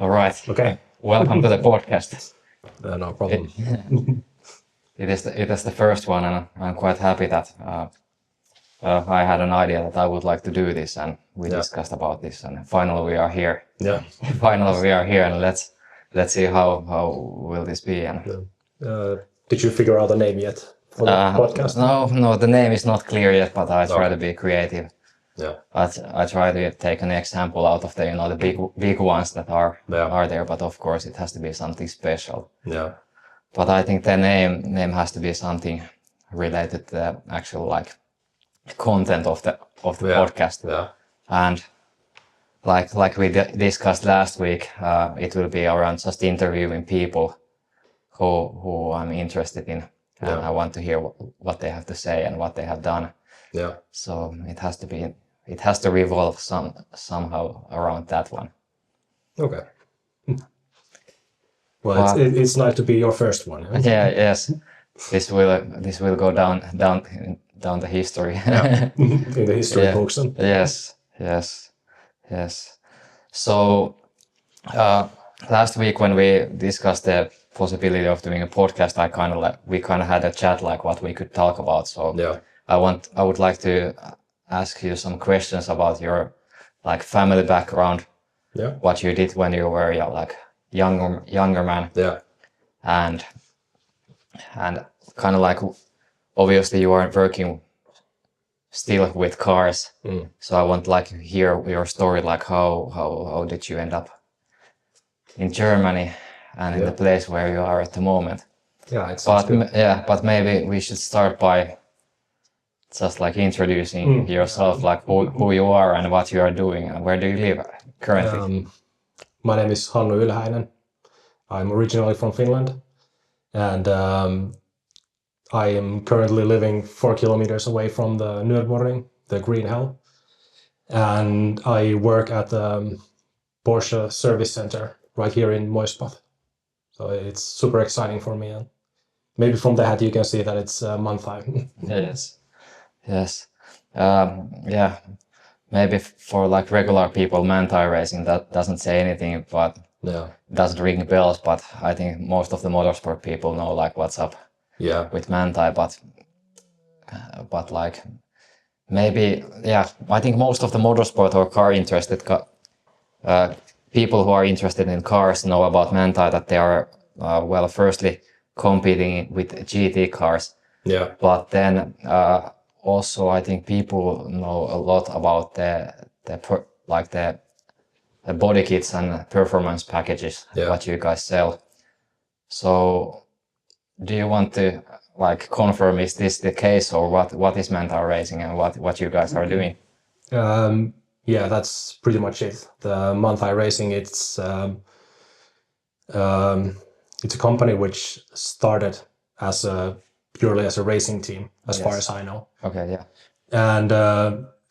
All right. Okay. Welcome to the podcast. No problem. It is the first one, and I'm quite happy that I had an idea that I would like to do this, and we discussed about this, and finally we are here. Yeah. Finally we are here, and let's see how will this be. And Did you figure out the name yet for the podcast? No, the name is not clear yet, but I try to be creative. Yeah. I try to take an example out of the the big ones that are there, but of course it has to be something special. Yeah. But I think the name has to be something related to the actual content of the podcast. Yeah. And like we discussed last week, it will be around just interviewing people who I'm interested in, and I want to hear what they have to say and what they have done. Yeah. So it has to revolve somehow around that one. Okay. Well, it's nice to be your first one. Huh? Yeah. Yes. This will go down the history. In the history books. Yes. So last week when we discussed the possibility of doing a podcast, we kind of had a chat what we could talk about. So I would like to ask you some questions about your family background. Yeah. What you did when you were younger man. Yeah. And kind of obviously you are working still with cars. So I want to hear your story, how did you end up in Germany and in the place where you are at the moment. Yeah, but maybe we should start by just introducing yourself, who you are and what you are doing and where do you live currently. My name is Hannu Ylhäinen. I'm originally from Finland, and I am currently living 4 kilometers away from the Nürburgring, the Green Hell, and I work at the Porsche service center right here in Moispath. So it's super exciting for me, and maybe from the hat you can see that it's Manthey. Yes. Maybe for regular people, Manthey Racing, that doesn't say anything, but doesn't ring bells. But I think most of the motorsport people know what's up with Manthey. But maybe I think most of the motorsport or car interested people who are interested in cars know about Manthey, that they are firstly competing with GT cars. Yeah. But then also I think people know a lot about the body kits and performance packages what you guys sell. So do you want to confirm, is this the case, or what is Manthey Racing and what you guys are doing? Yeah, that's pretty much it. The Manthey Racing, it's a company which started purely as a racing team, as far as I know. Okay, yeah. And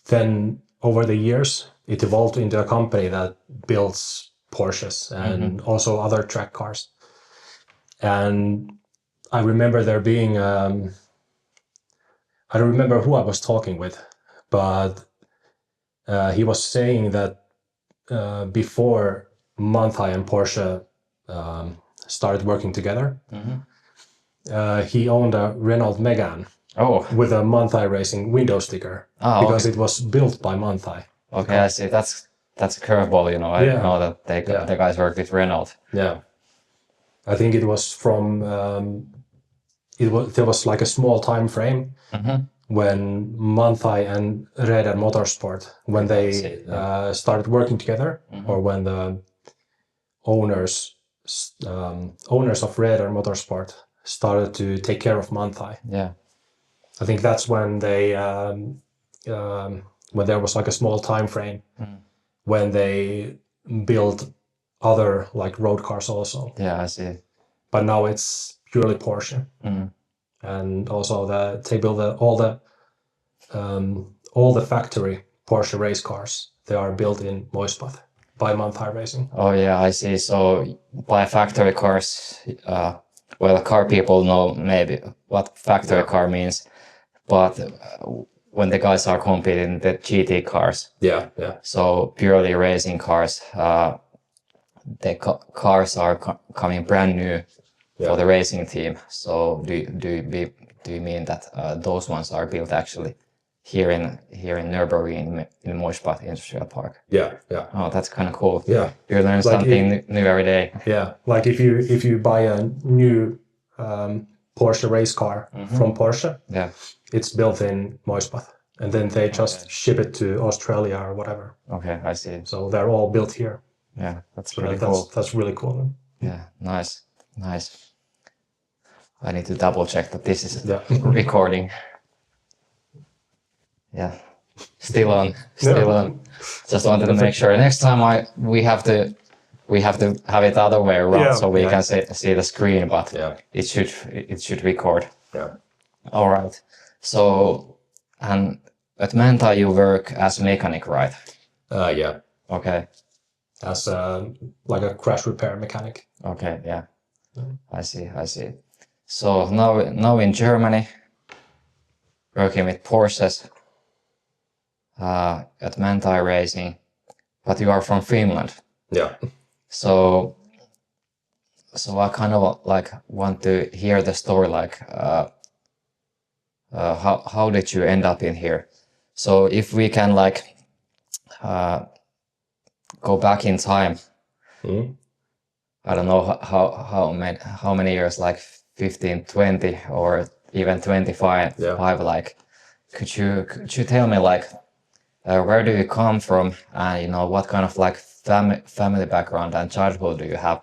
then over the years, it evolved into a company that builds Porsches and also other track cars. And I remember there being, I don't remember who I was talking with, but he was saying that before Manthey and Porsche started working together, he owned a Renault Megane with a Manthey Racing window sticker because it was built by Manthey. Okay, I see. That's a curveball, I know that the guys worked with Renault. Yeah. I think it was from, there was a small time frame when Manthey and Räder Motorsport, when they started working together, or when the owners of Räder Motorsport started to take care of Manthey. Yeah. I think that's when they, when there was a small time frame when they built other road cars also. Yeah, I see. But now it's purely Porsche. And also they build all the factory Porsche race cars. They are built in Moispath by Manthey Racing. Oh yeah, I see. So by factory cars, car people know maybe what factory car means, but when the guys are competing the GT cars, so purely racing cars, the cars are coming brand new for the racing team. So do you mean that those ones are built actually here in Nürburgring in Moispot Industrial Park? Yeah. Oh, that's kind of cool. Yeah. You learn something new every day. Yeah, like if you buy a new Porsche race car from Porsche, it's built in Moispot, and then they just ship it to Australia or whatever. Okay, I see. So they're all built here. Yeah, that's pretty cool. That's really cool. Yeah, nice. I need to double check that this is recording. Yeah, still on. Just wanted to make sure. Next time we have to have it the other way around, so we can see the screen, but it should record. Yeah. All right. So, and at Manthey you work as a mechanic, right? Yeah. Okay. As like a crash repair mechanic. Okay. Yeah. I see. So now in Germany, working with Porsches at Manthey Racing, but you are from Finland. Yeah. So I kind of like want to hear the story, like how did you end up in here? So if we can like go back in time, I don't know how many years, like 15, 20, or even 25. Like, could you tell me like where do you come from, and what kind of like family background and childhood do you have?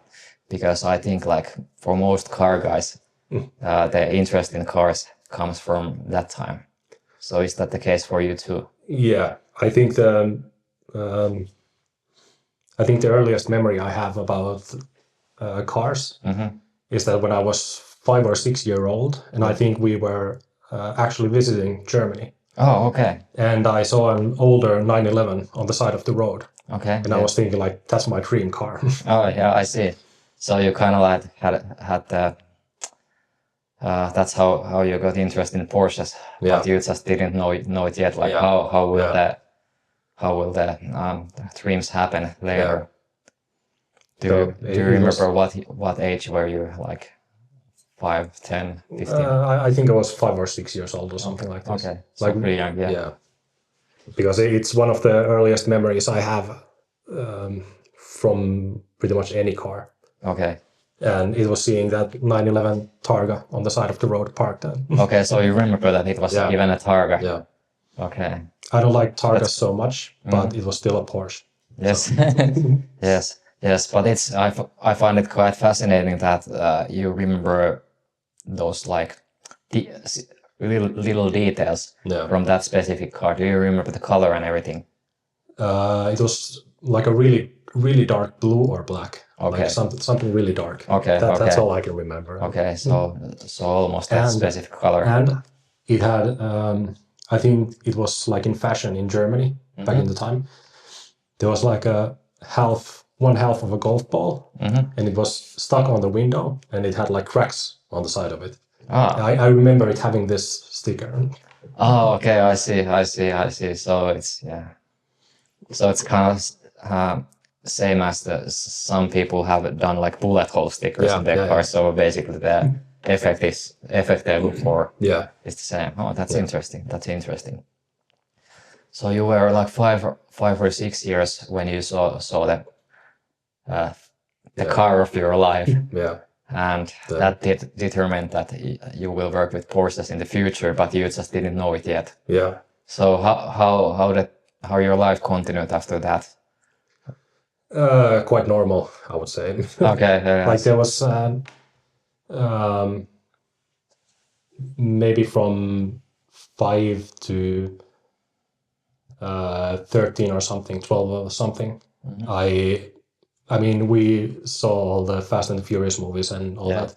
Because I think like for most car guys, the interest in cars comes from that time. So is that the case for you too? Yeah, I think the earliest memory I have about cars is that when I was 5 or 6 years old, and I think we were actually visiting Germany. Oh, okay. And I saw an older 911 on the side of the road. Okay. And I was thinking like, that's my dream car. Oh yeah, I see. So you kind of like had the that's how you got interested in Porsches, but you just didn't know it yet. Like how will the dreams happen later? Do you remember what age were you, like 5, 10, 15? I think I was 5 or 6 years old or something like this. Okay, so like pretty young. Yeah. Because it's one of the earliest memories I have from pretty much any car. Okay. And it was seeing that 911 Targa on the side of the road parked. Okay, so you remember that it was even a Targa. Yeah. Okay. I don't like Targas so much, but it was still a Porsche. Yes. Yes. But I find it quite fascinating that you remember those like little details from that specific car. Do you remember the color and everything? It was like a really dark blue or black. Okay. Like something really dark. Okay. That's all I can remember. Okay. So almost that specific color. And it had, I think it was like in fashion in Germany back in the time. There was like one half of a golf ball, and it was stuck on the window, and it had like cracks on the side of it. I remember it having this sticker. Oh, okay. I see. So it's kind of same as some people have done like bullet hole stickers in their cars. So basically the effect they look for is the same. Oh, that's interesting. So you were like 5 or 6 years when you saw the car of your life. And that determined that you will work with Porsches in the future, but you just didn't know it yet. So how your life continued after that? Quite normal, I would say. Okay. Like there was maybe from 5 to 13 or something, 12 or something. I mean, we saw all the Fast and the Furious movies and all that.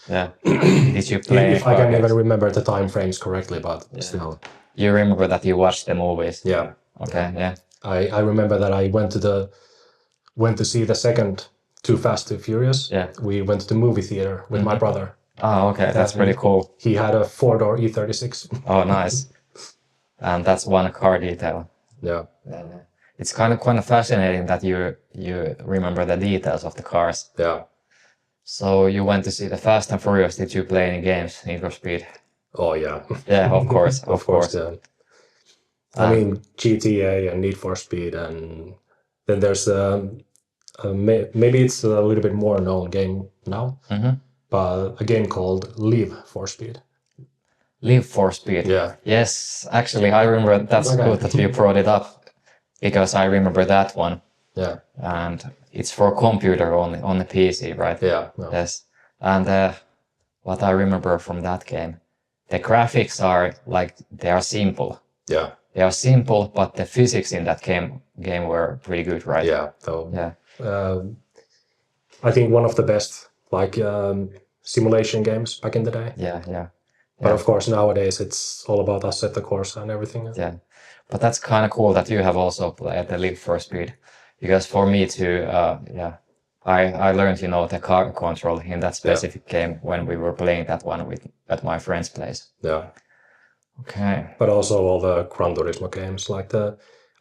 Yeah. Did you play? If I can even remember the time frames correctly, but still. You remember that you watched the movies? Yeah. Okay. Yeah. I remember that I went to see the second Too Fast, Too Furious. Yeah. We went to the movie theater with my brother. Oh, okay. That's pretty cool. He had a 4-door E36. Oh, nice. And that's one car detail. Yeah. it's kind of fascinating that you remember the details of the cars. Yeah. So you went to see the Fast and Furious. Did you play any games, Need for Speed? Oh yeah. Yeah, of course, of course. Yeah. I mean GTA and Need for Speed, and then there's maybe it's a little bit more known game now, but a game called Live for Speed. Live for Speed. Yeah. Yes, actually, I remember. That's good that you brought it up, because I remember that one. Yeah. And it's for computer only, on the PC, right? Yeah. No. Yes. And what I remember from that game, the graphics are like, they are simple. Yeah. They are simple, but the physics in that game were pretty good, right? Yeah. So yeah. I think one of the best simulation games back in the day. Yeah, yeah. But of course, nowadays it's all about Assetto Corsa and everything. Yeah, but that's kind of cool that you have also played the Live for Speed, because for me too, I learned, the car control in that specific game when we were playing that one at my friend's place. Yeah. Okay. But also all the Gran Turismo games,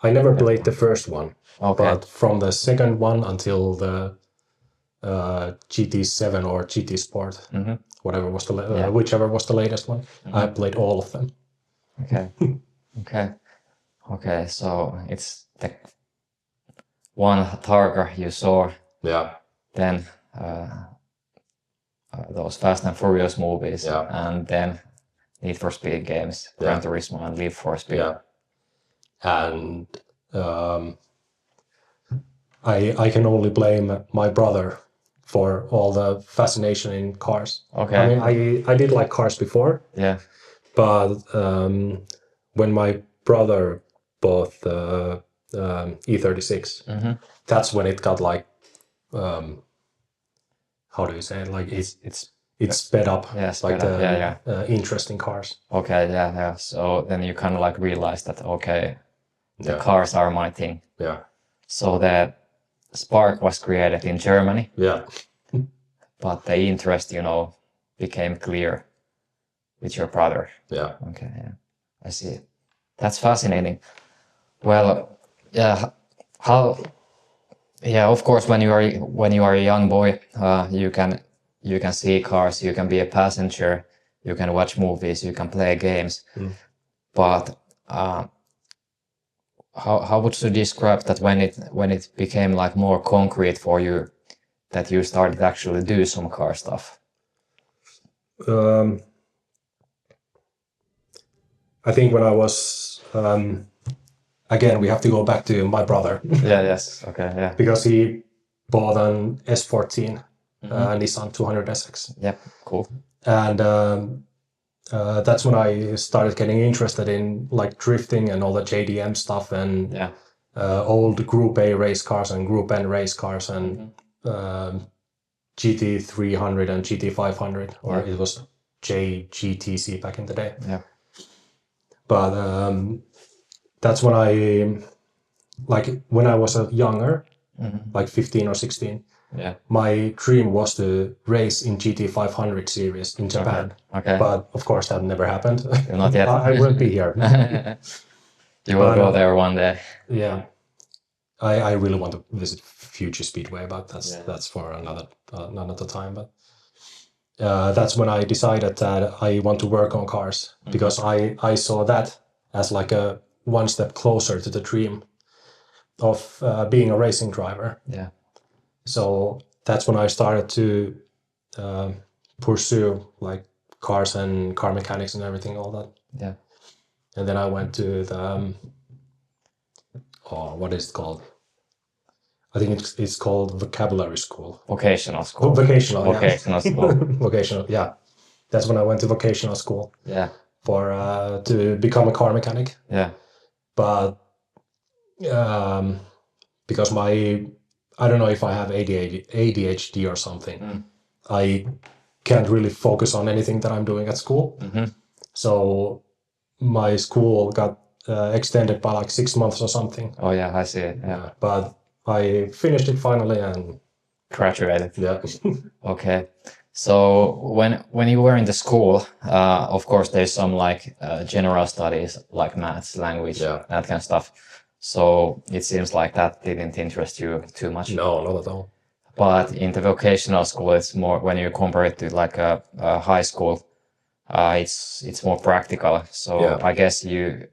I never played the first one. Okay. But from the second one until the GT7 or GT Sport, whatever was whichever was the latest one, I played all of them. Okay. Okay. So it's the one Targa you saw. Yeah. Then those Fast and Furious movies. Yeah. And then Need for Speed games, Gran Turismo and Live for Speed. Yeah. And I can only blame my brother for all the fascination in cars. Okay. I mean, I did like cars before. Yeah. But when my brother bought the E36, that's when it got how do you say it? It's sped up. Yeah, sped up. Interesting cars. Okay, yeah. So then you kind of realize that, okay, the cars are my thing. Yeah. So the spark was created in Germany. Yeah. But the interest, became clear with your brother. Yeah. Okay, yeah. I see. That's fascinating. Well, yeah. Of course, when you are a young boy, you can see cars, you can be a passenger, you can watch movies, you can play games. But how would you describe that when it became more concrete for you, that you started to actually do some car stuff? I think when I was again, we have to go back to my brother. Yes. Okay. Yeah. Because he bought an S14 Nissan 200 SX. Yeah. Cool. And that's when I started getting interested in drifting and all the JDM stuff and old Group A race cars and Group N race cars and GT300 and GT500, or it was JGTC back in the day. Yeah. But that's when when I was younger, 15 or 16, my dream was to race in GT500 series in Japan. Okay. But of course that never happened. Not yet. I won't be here. You will go there one day. Yeah. I really want to visit Fuji Speedway, but that's for another time. But that's when I decided that I want to work on cars, because I saw that as a one step closer to the dream of being a racing driver. Yeah. So that's when I started to pursue cars and car mechanics and everything, all that. Yeah. And then I went to the what is it called? I think it's called vocabulary school. Vocational school. Vocational school. Vocational, yeah. That's when I went to vocational school. Yeah. For to become a car mechanic. Yeah. But because I don't know if I have ADHD or something. I can't really focus on anything that I'm doing at school. So my school got extended by 6 months or something. Oh yeah, I see it. Yeah. But I finished it finally and graduated. Yeah. Okay. So when you were in the school, of course there's some general studies like maths, language, that kind of stuff. So it seems like that didn't interest you too much. No, not at all. But in the vocational school, it's more, when you compare it to like a high school, it's more practical. So I guess you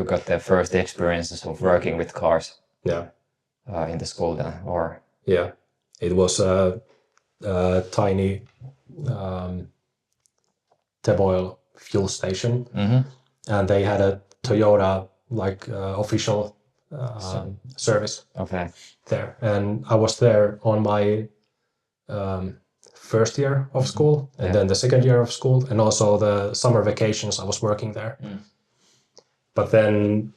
got the first experiences of working with cars. Yeah. In the school then, or? Yeah, it was a tiny Teboil fuel station, and they had a Toyota official service there, and I was there on my first year of school, and then the second year of school, and also the summer vacations I was working there. But then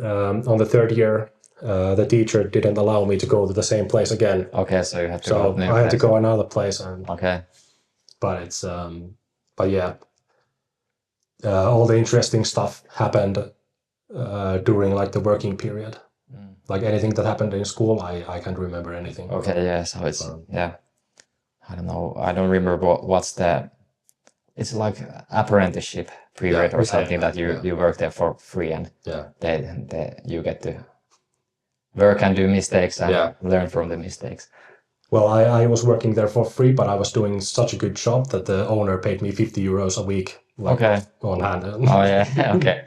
on the third year, the teacher didn't allow me to go to the same place again. Okay, so you had to go. So I had to go another place. And, but it's but yeah, all the interesting stuff happened during like the working period. Like anything that happened in school, I can't remember anything. Okay, yeah. So it's I don't know. I don't remember what's the. It's like apprenticeship period or something that you work there for free, and you get to work and do mistakes and learn from the mistakes. Well, I was working there for free, but I was doing such a good job that the owner paid me 50 euros a week. On hand. Oh yeah, okay.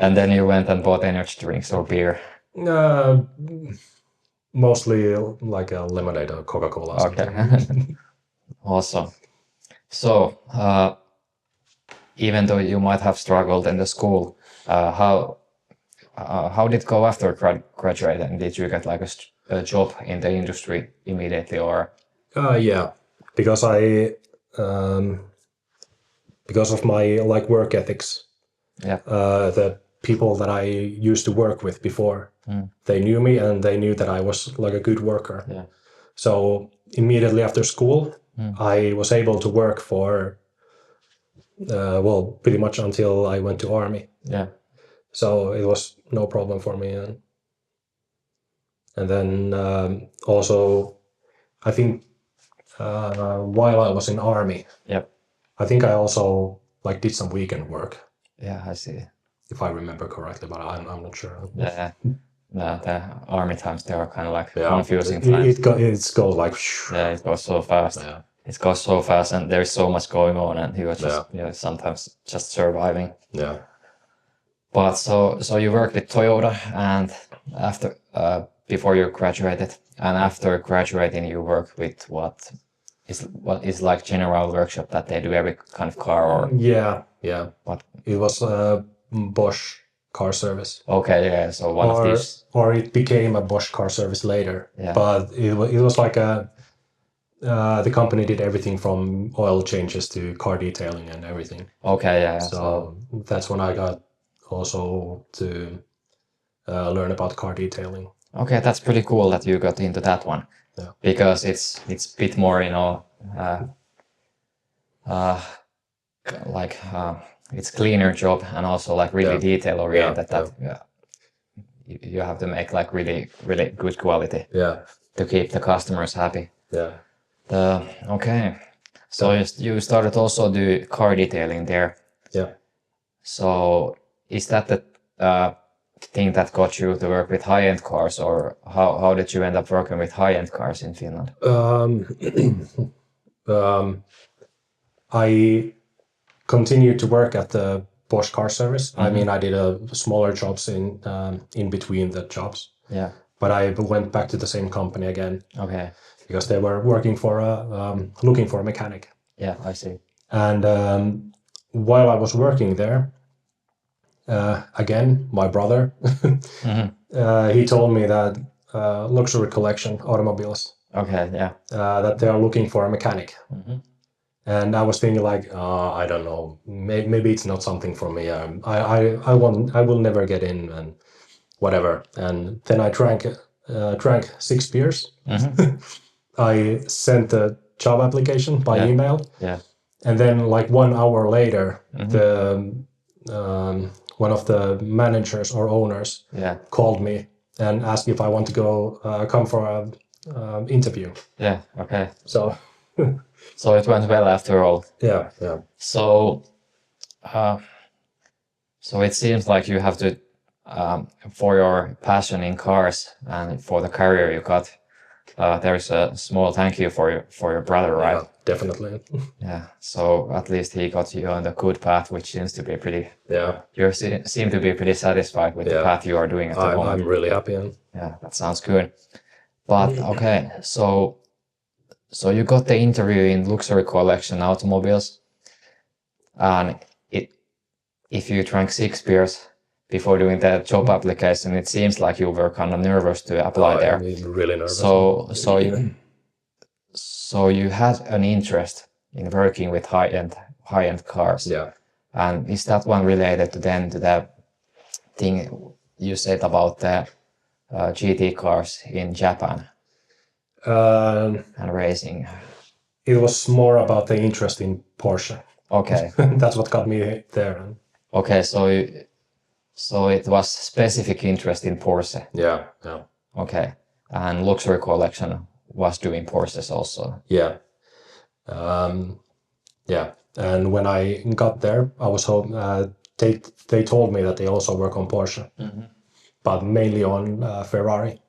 And then you went and bought energy drinks or beer? Mostly like a lemonade or Coca-Cola. Okay. Awesome. So, even though you might have struggled in the school, how did it go after graduating? Did you get like a job in the industry immediately, or? Yeah, because because of my like work ethics. Yeah. The people that I used to work with before, they knew me and they knew that I was like a good worker. Yeah. So immediately after school, I was able to work for, pretty much until I went to army. Yeah. So it was no problem for me. And then also, I think while I was in army, I think I also like did some weekend work. Yeah, I see. If I remember correctly, but I'm not sure. Yeah. No, the army times, they are kind of like confusing times. It goes like... Yeah, it goes so fast. Yeah. It goes so fast and there's so much going on and you are just sometimes just surviving. Yeah. But so you worked with Toyota and after before you graduated, and after graduating you work with what is like general workshop that they do every kind of car, or? Yeah. What? It was Bosch car service. Okay, yeah. So one of these. Or it became a Bosch car service later. Yeah. But it was like the company did everything from oil changes to car detailing and everything. Okay, yeah. So that's when I got also to learn about car detailing. Okay, that's pretty cool that you got into that one. Yeah. Because it's a bit more, it's cleaner job and also like really detail oriented. You have to make like really good quality. Yeah. To keep the customers happy. Yeah. Okay. So you started also do car detailing there. Yeah. So is that the thing that got you to work with high-end cars, or how did you end up working with high-end cars in Finland? I continued to work at the Bosch car service. I mean, I did smaller jobs in between the jobs. Yeah. But I went back to the same company again. Okay. Because they were working for looking for a mechanic. Yeah, I see. And while I was working there, again, my brother, he told me that luxury collection automobiles. Okay, yeah. That they are looking for a mechanic. And I was thinking like, I don't know, maybe it's not something for me. I will never get in and whatever. And then I drank 6 beers. I sent a job application by email. Yeah. And then like 1 hour later, the one of the managers or owners called me and asked if I want to come for an interview. Yeah, okay. So it went well after all. Yeah. So it seems like you have to for your passion in cars and for the career you got, there's a small thank you for your brother, right? Yeah, definitely. Yeah. So at least he got you on the good path, which seems to be pretty. Yeah. You seem to be pretty satisfied with the path you are doing at the moment. I'm really happy. Yeah, that sounds good. But okay, so you got the interview in Luxury Collection Automobiles, and if you drank 6 beers before doing the job application, it seems like you were kind of nervous to apply there. I'm really nervous. So you had an interest in working with high-end cars. Yeah. And is that one related to the thing you said about the GT cars in Japan and racing? It was more about the interest in Porsche. Okay. That's what got me there. Okay, so it was specific interest in Porsche. Yeah. Okay, and Luxury Collection was doing Porsches also. Yeah. Yeah. And when I got there, I was home. They told me that they also work on Porsche, but mainly on Ferrari.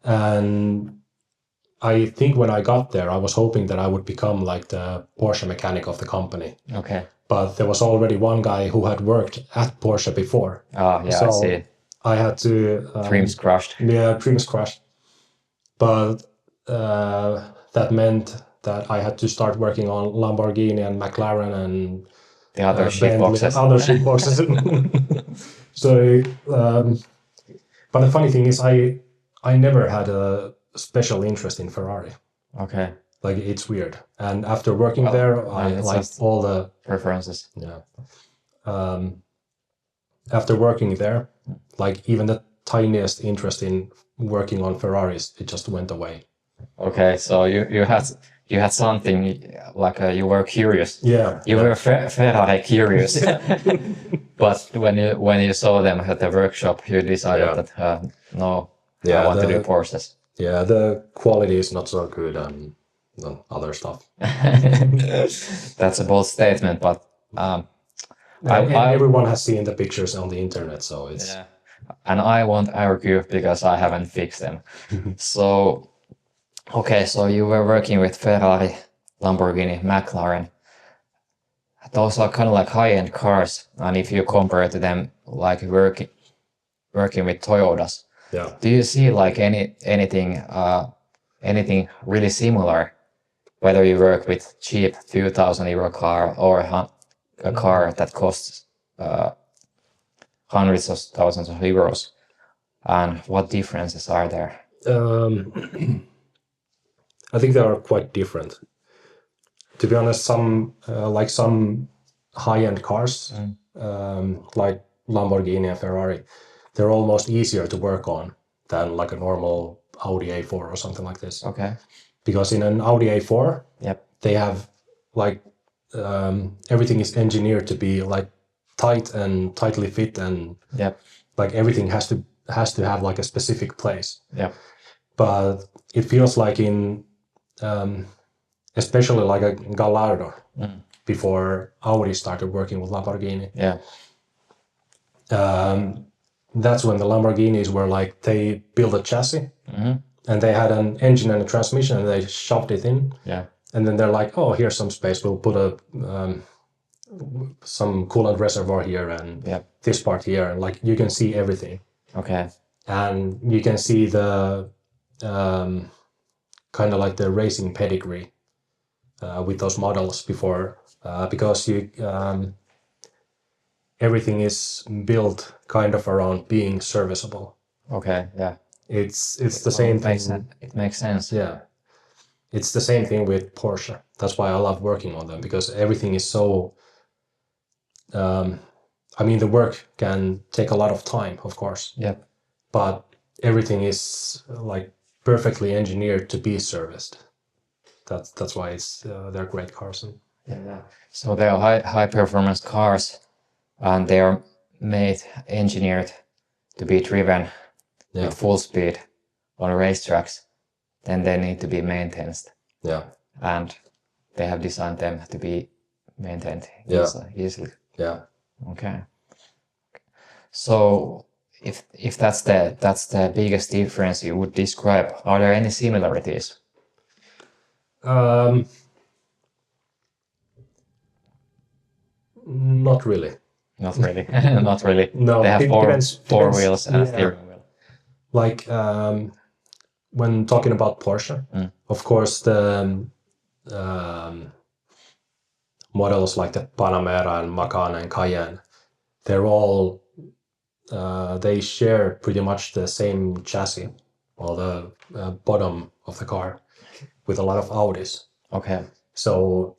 And I think when I got there, I was hoping that I would become like the Porsche mechanic of the company. Okay. But there was already one guy who had worked at Porsche before. Oh, yeah, so I see. I had to... dreams crushed. Yeah, dreams crushed. But that meant that I had to start working on Lamborghini and McLaren and the other shit boxes. Other shit boxes. So, but the funny thing is, I never had a special interest in Ferrari. Okay. Like, it's weird. And after working there, I liked all the preferences. Yeah. After working there, like even the tiniest interest in working on Ferraris, it just went away. Okay, so you had something like you were curious. Yeah. You were Ferrari curious. But when you saw them at the workshop, you decided that no, I want to do Porsches. Yeah, the quality is not so good and other stuff. That's a bold statement, but everyone has seen the pictures on the internet, so it's. Yeah. And I won't argue because I haven't fixed them. So, okay, so you were working with Ferrari, Lamborghini, McLaren. Those are kind of like high-end cars, and if you compare to them, like working with Toyotas, do you see like anything really similar? Whether you work with cheap few €2,000 car or a car that costs hundreds of thousands of euros, and what differences are there? I think they are quite different. To be honest, some high-end cars, like Lamborghini and Ferrari, they're almost easier to work on than like a normal Audi A4 or something like this. Okay. Because in an Audi A4, they have like everything is engineered to be like tight and tightly fit, and like everything has to have like a specific place. But it feels like in especially like a Gallardo before Audi started working with Lamborghini. That's when the Lamborghinis were like, they built a chassis and they had an engine and a transmission and they shoved it in. And then they're like, oh, here's some space. We'll put some coolant reservoir here and this part here. And like, you can see everything. Okay. And you can see the kind of like the racing pedigree with those models before, because everything is built kind of around being serviceable. Okay, yeah. It's the same thing. It makes sense. Yeah. It's the same thing with Porsche. That's why I love working on them, because everything is so... I mean, the work can take a lot of time, of course. But everything is like perfectly engineered to be serviced. That's why they're great cars. So they are high performance cars, and they are engineered to be driven with full speed on racetracks. Then they need to be maintained. And they have designed them to be maintained easily. Yeah. Okay. So if that's the biggest difference you would describe, are there any similarities? Not really. Not really. Not really. No, they have depends, four wheels and a steering wheel. Like when talking about Porsche, of course the models like the Panamera and Macan and Cayenne, they're all they share pretty much the same chassis, or the bottom of the car, with a lot of Audis. Okay. So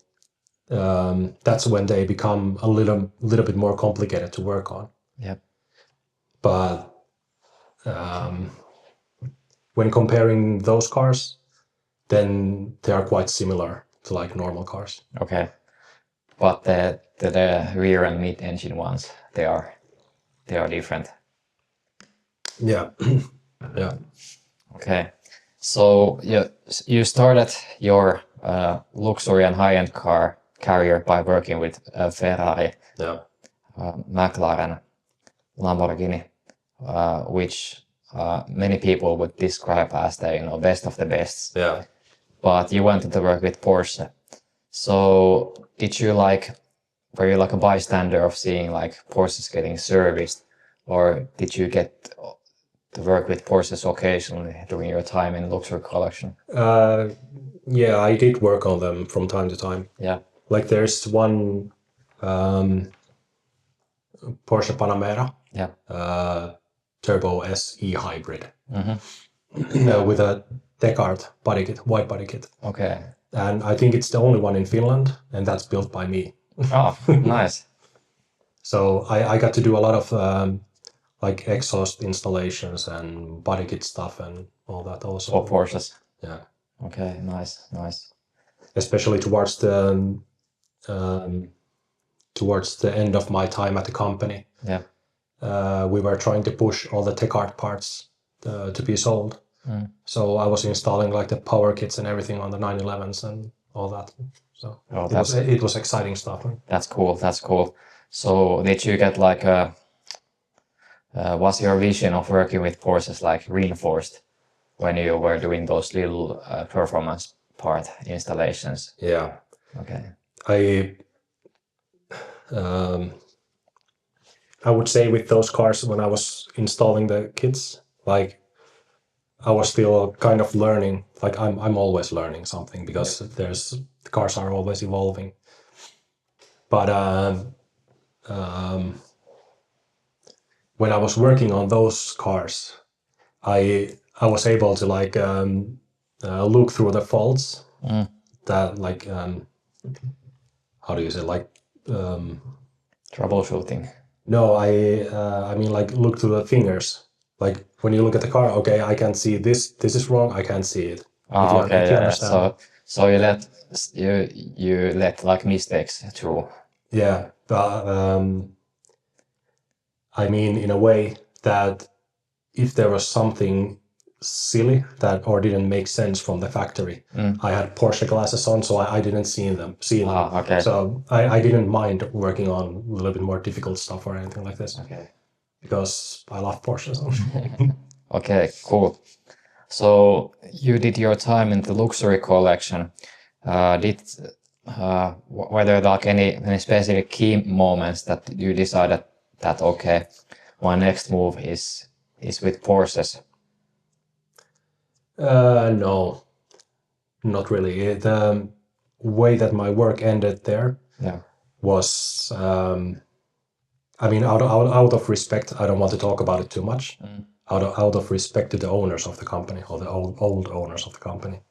that's when they become a little bit more complicated to work on. Yep. But when comparing those cars, then they are quite similar to like normal cars. Okay. But the rear and mid-engine ones, they are different. Yeah. Yeah. Okay. So you started your luxury and high-end car career by working with Ferrari, McLaren, Lamborghini, which many people would describe as the best of the best. Yeah. But you wanted to work with Porsche. So were you like a bystander of seeing like Porsches getting serviced, or did you get to work with Porsches occasionally during your time in luxury collection? Yeah, I did work on them from time to time. Yeah. Like there's one Porsche Panamera, Turbo SE hybrid, with a Descartes body kit, white body kit. Okay. And I think it's the only one in Finland, and that's built by me. Oh, nice. So I got to do a lot of like exhaust installations and body kit stuff and all that also. For Porsches. Yeah. Okay, nice. Especially towards the end of my time at the company. Yeah. We were trying to push all the Descartes parts to be sold. So I was installing like the power kits and everything on the 911s and all that. So it was exciting stuff. That's cool. So did you get like was your vision of working with Porsches like reinforced when you were doing those little performance part installations? Yeah. Okay. I would say with those cars, when I was installing the kits, like I was still kind of learning. Like I'm always learning something, because the cars are always evolving. But when I was working on those cars, I was able to like look through the faults that like how do you say, like troubleshooting. No, I mean like look through the fingers. Like when you look at the car, okay, I can see this. This is wrong. I can't see it. If you understand. So you let like mistakes through. Yeah, but I mean in a way that if there was something silly that or didn't make sense from the factory, I had Porsche glasses on, so I didn't see them. Okay. So I didn't mind working on a little bit more difficult stuff or anything like this. Okay. Because I love Porsches. Okay, cool. So you did your time in the luxury collection. Were there like any specific key moments that you decided that okay, my next move is with Porsches? No, not really. The way that my work ended there was, I mean, out of respect, I don't want to talk about it too much. Out of respect to the owners of the company, or the old owners of the company.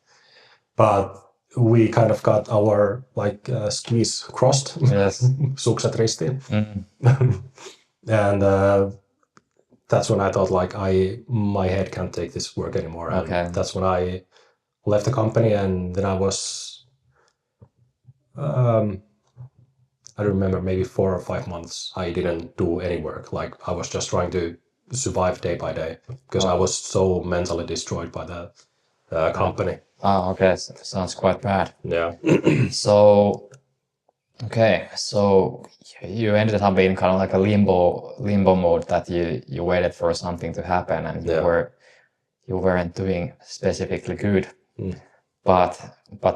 But we kind of got our like skis crossed. Yes. Sukset ristiin. And that's when I thought like my head can't take this work anymore. And that's when I left the company, and then I was I remember maybe 4 or 5 months I didn't do any work. Like I was just trying to survive day by day, because I was so mentally destroyed by the company. Okay, sounds quite bad. Yeah. So Okay, so you ended up being kind of like a limbo mode that you waited for something to happen and you weren't doing specifically good. But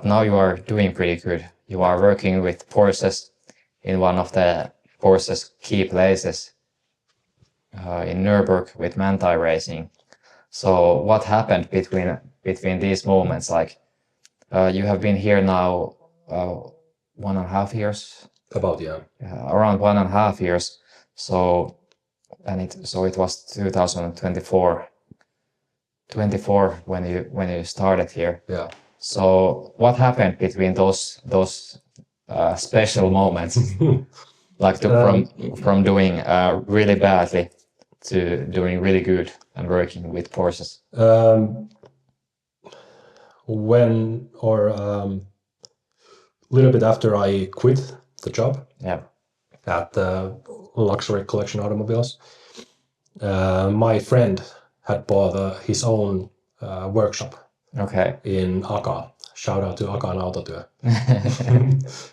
now you are doing pretty good. You are working with Porsches in one of the Porsches key places in Nürburgring with Manthey Racing. So what happened between these moments? Like you have been here now 1.5 years. About Around 1.5 years. So it was 2024 when you started here. Yeah. So what happened between those special moments, like from doing really badly to doing really good and working with Porsches? When or little bit after I quit the job at the luxury collection automobiles, my friend had bought his own workshop in Aka. Shout out to Akan Autotyö.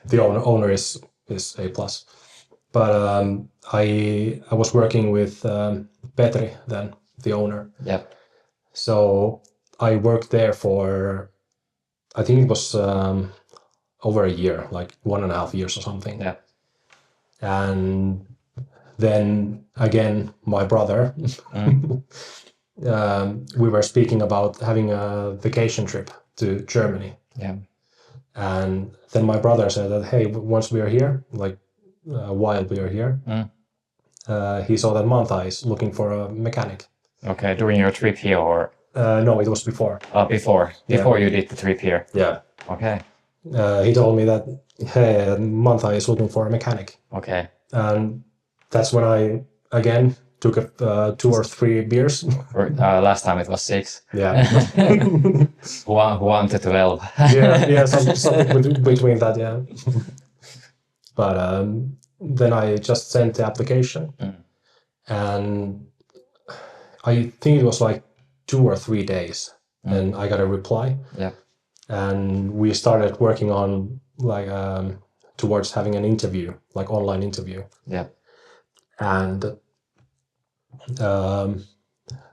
The owner is A+. But I was working with Petri then, the owner. So I worked there for, I think it was over a year, like 1.5 years or something. And then again, my brother, we were speaking about having a vacation trip to Germany. And then my brother said that, hey, once we are here, like while we are here, he saw that Manthey is looking for a mechanic. Okay, during your trip here or? No, it was before. Before you did the trip here? Yeah. Okay. He told me that, hey, Manthey is looking for a mechanic. Okay. And that's when I, again, took 2 or 3 beers. Last time it was 6. Yeah. 1 to 12. yeah, something between that, yeah. But then I just sent the application. And I think it was like 2 or 3 days. And I got a reply. And we started working on like towards having an interview, like online interview. And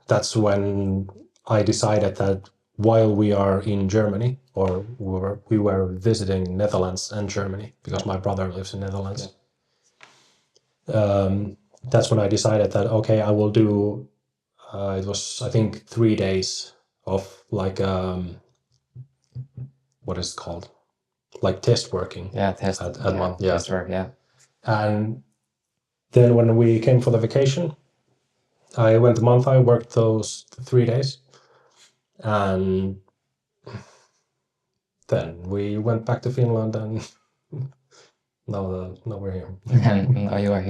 that's when I decided that while we are in Germany, or we were visiting Netherlands and Germany because my brother lives in Netherlands. That's when I decided that okay, I will do. It was I think 3 days of like what is it called? Like test working. Test work. And then when we came for the vacation, I went to Manthey, worked those 3 days, and then we went back to Finland, and now we're here. And now you are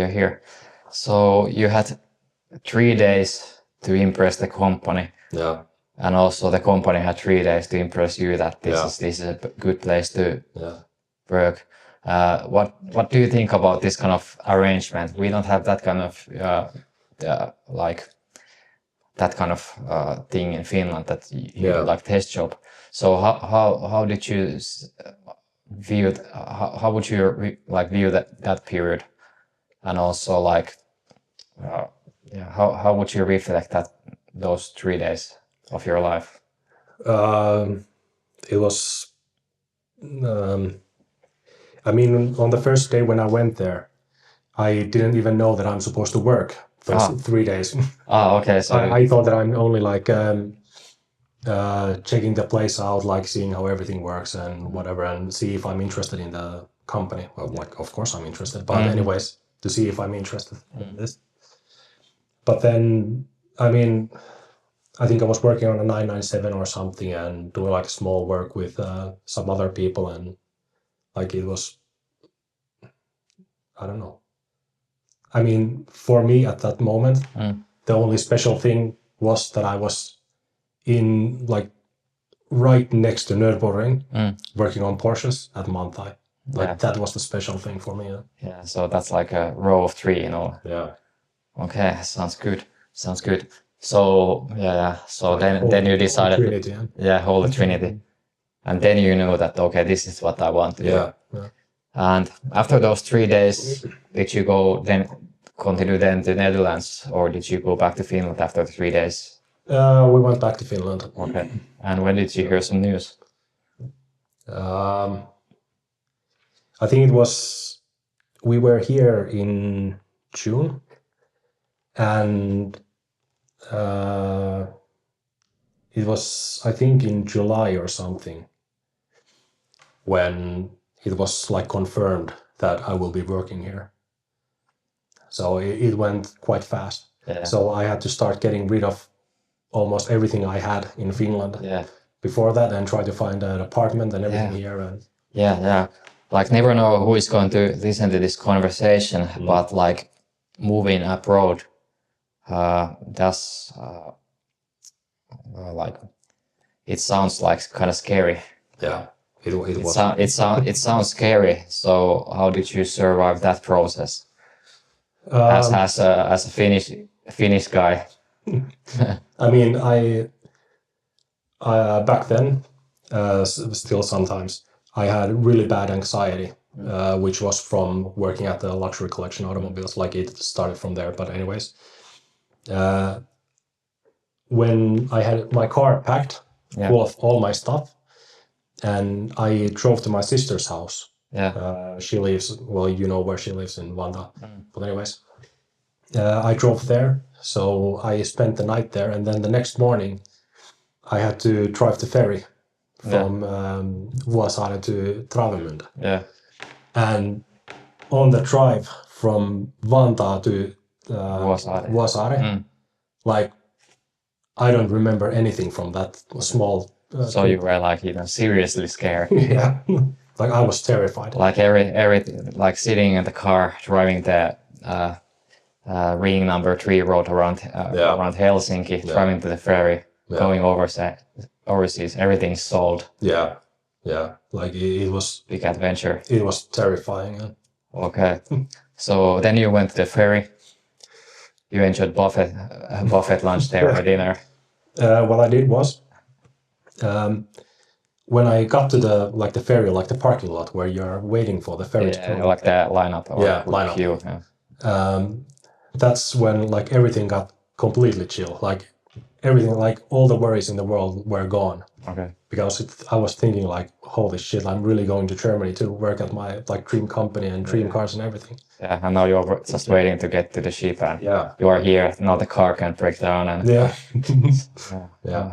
here. So you had 3 days to impress the company. And also the company had 3 days to impress you that this is a good place to work. What do you think about this kind of arrangement? We don't have that kind of that kind of thing in Finland that you do like test job. So how did you view how would you view that period, and also like how would you reflect those 3 days of your life? It was I mean, on the first day when I went there, I didn't even know that I'm supposed to work those 3 days. Okay. So I thought that I'm only like checking the place out, like seeing how everything works and whatever, and see if I'm interested in the company. Well, like of course I'm interested, but anyways, to see if I'm interested in this. But then, I mean, I think I was working on a 997 or something and doing like small work with some other people, and like it was, I don't know. I mean, for me at that moment, the only special thing was that I was in like right next to Nürburgring, working on Porsches at Manthey. Like that was the special thing for me. Yeah, so that's like a row of 3, you know. Yeah. Okay, sounds good. So so then you decided. Trinity, Holy Trinity, and then you know that okay, this is what I want to do. And after those 3 days, did you go then continue then to Netherlands, or did you go back to Finland after the 3 days? We went back to Finland. Okay. And when did you hear some news? I think it was, we were here in June, and it was, I think, in July or something, when it was like confirmed that I will be working here. So it went quite fast. Yeah. So I had to start getting rid of almost everything I had in Finland before that, and try to find an apartment and everything here. And like, never know who is going to listen to this conversation, but like moving abroad, that's like, it sounds like kind of scary. Yeah, it was. It sounds scary. So how did you survive that process? As a Finnish guy. I mean, I back then, still sometimes, I had really bad anxiety, which was from working at the luxury collection automobiles. Like, it started from there. But anyways, when I had my car packed full of all my stuff, and I drove to my sister's house. She lives, well, you know where she lives, in Vantaa. But anyways, I drove there. So I spent the night there, and then the next morning I had to drive the ferry from Vuosaari to Travemünde. And on the drive from Vantaa to Vuosaari, like, I don't remember anything from that small. So you were like, seriously scared. Like, I was terrified. Like like sitting in the car, driving the ring number 3 road around Helsinki, driving to the ferry, going overseas. Everything's sold. Like, it was big adventure. It was terrifying. Okay. So then you went to the ferry. You enjoyed buffet lunch there or dinner. What I did was, when I got to the ferry, like the parking lot where you're waiting for the ferry to come. Like the lineup. Lineup. Queue. That's when, like, everything got completely chill. Like, everything, like, all the worries in the world were gone. Okay. Because I was thinking, like, holy shit, I'm really going to Germany to work at my, like, dream company and dream cars and everything. And now you're just waiting to get to the ship, and you are here. Now the car can break down, and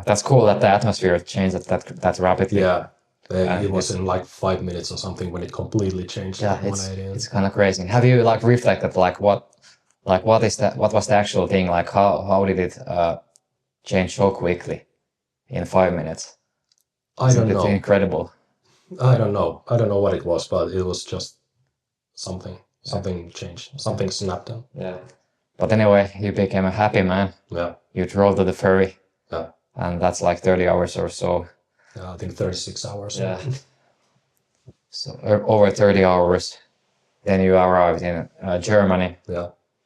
that's cool that the atmosphere changed that rapidly. It was in like 5 minutes or something when it completely changed. It's kind of crazy. Have you like reflected what was the actual thing? Like, how did it change so quickly in 5 minutes? I don't know. It's incredible. I don't know what it was, but it was just something changed. Something snapped in. But anyway, you became a happy man. You drove to the ferry. And that's like 30 hours or so. I think 36 hours. So over 30 hours. Then you arrived in Germany.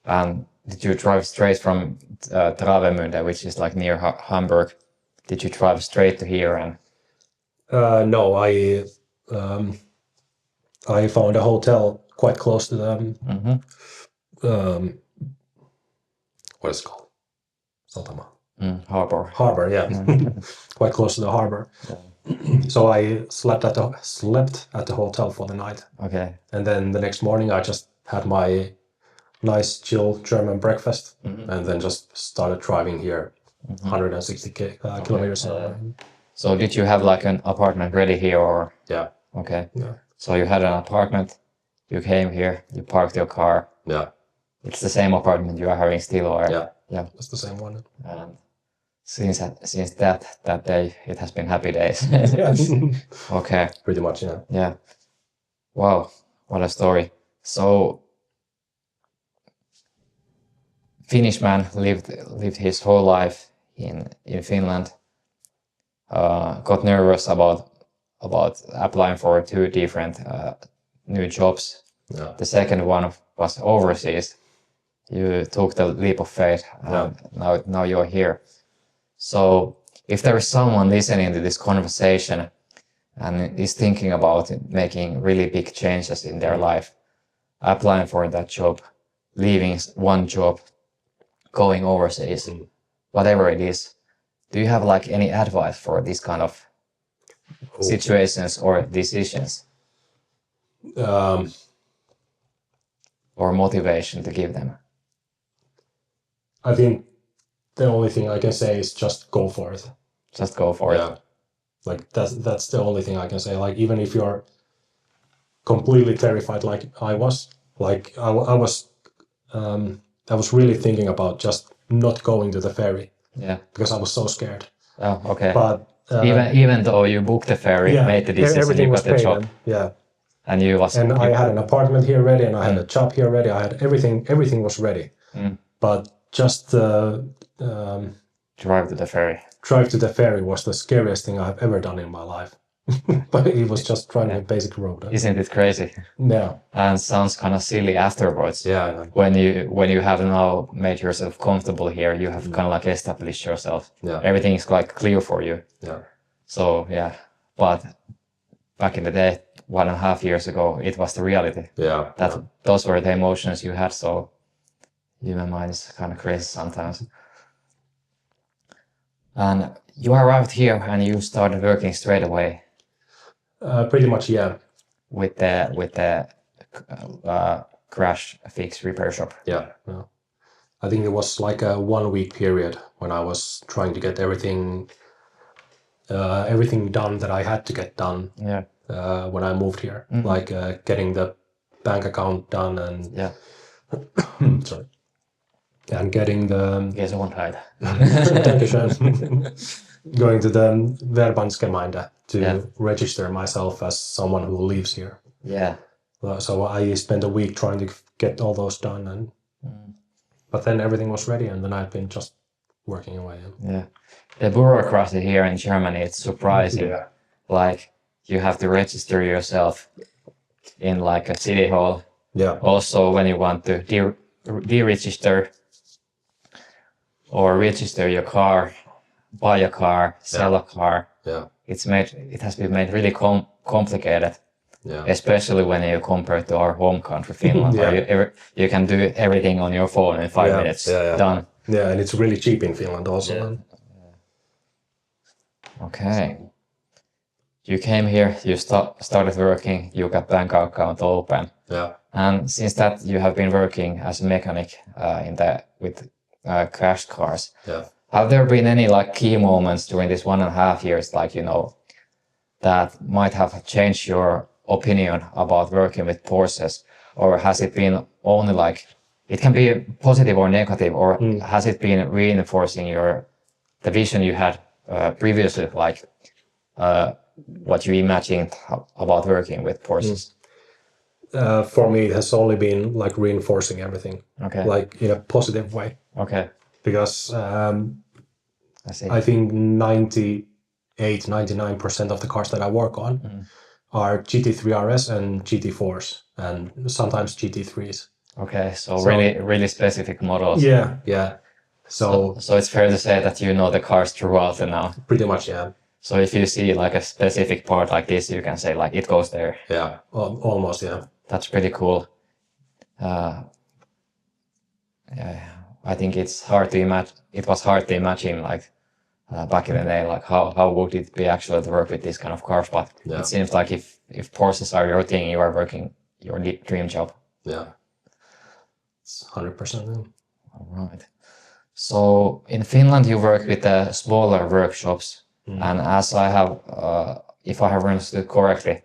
And did you drive straight from Travemünde, which is like near Hamburg? Did you drive straight to here? And no, I found a hotel quite close to them. What is it called? Satama. Harbor. Quite close to the harbor. So I slept at the hotel for the night. Okay. And then the next morning I just had my nice chill German breakfast, and then just started driving here 160 kilometers. So did you have like an apartment ready here, or? Okay. So you had an apartment, you came here, you parked your car. It's the same apartment you are having still, or? It's the same one. And since that day, it has been happy days. Okay. Pretty much, Wow, what a story. So Finnish man lived his whole life in Finland. Got nervous about applying for 2 different new jobs. The second one was overseas. You took the leap of faith. Now you're here. So if there is someone listening to this conversation and is thinking about making really big changes in their life, applying for that job, leaving one job, going overseas, whatever it is, do you have like any advice for this kind of situations or decisions? Or motivation to give them? I think the only thing I can say is just go for it. Just go for it. Like that's the only thing I can say. Like even if you're completely terrified, like I was, like I was really thinking about just not going to the ferry. Yeah. Because I was so scared. Oh, okay. But even though you booked the ferry, made the decision, everything you was got the paid. job. And I had an apartment here ready, and I had a job here ready. I had everything. Everything was ready. But just drive to the ferry. Drive to the ferry was the scariest thing I've ever done in my life. But it was just driving a basic road. Isn't it crazy? Yeah. And sounds kind of silly afterwards. Yeah. When you have now made yourself comfortable here, you have kind of like established yourself. Yeah. Everything is like clear for you. Yeah. So yeah, but back in the day, 1.5 years ago, it was the reality. Yeah. Those were the emotions you had. So human mind is kind of crazy sometimes. And you arrived here and you started working straight away. Pretty much, yeah. With the crash fix repair shop. Yeah. I think it was like a 1 week period when I was trying to get everything done that I had to get done. Yeah. When I moved here, like getting the bank account done and sorry, and getting the going to the Verbandsgemeinde to register myself as someone who lives here. Yeah. So I spent a week trying to get all those done, and but then everything was ready, and then I've been just working away. Yeah. The bureaucracy here in Germany, it's surprising. Yeah. Like you have to register yourself in like a city hall. Yeah. Also, when you want to deregister or register your car, buy a car, sell a car. Yeah. It has been made really complicated. Yeah. Especially when you compare to our home country, Finland, where you can do everything on your phone in 5 minutes. Done. Yeah, and it's really cheap in Finland also. Yeah. Okay. You came here, you started working, you got bank account open. Yeah. And since that, you have been working as a mechanic with crashed cars. Yeah. Have there been any like key moments during this 1.5 years, like, that might have changed your opinion about working with Porsches? Or has it been only like, it can be positive or negative, or has it been reinforcing the vision you had previously, like what you imagined about working with Porsches? For me, it has only been like reinforcing everything. Okay. Like in a positive way. Okay. Because I think 99% of the cars that I work on are GT3 RS and GT4s, and sometimes GT3s. Okay, so really specific models. Yeah, yeah. So it's fair to say that you know the cars throughout now. Pretty much, yeah. So if you see like a specific part like this, you can say like it goes there. Yeah, almost, yeah. That's pretty cool. Yeah, I think it's hard to imagine. It was hard to imagine like back in the day, like how would it be actually to work with this kind of cars? But it seems like if Porsches are your thing, you are working your dream job. Yeah, it's 100%. All right. So in Finland, you work with the smaller workshops, and as I have, if I have understood correctly,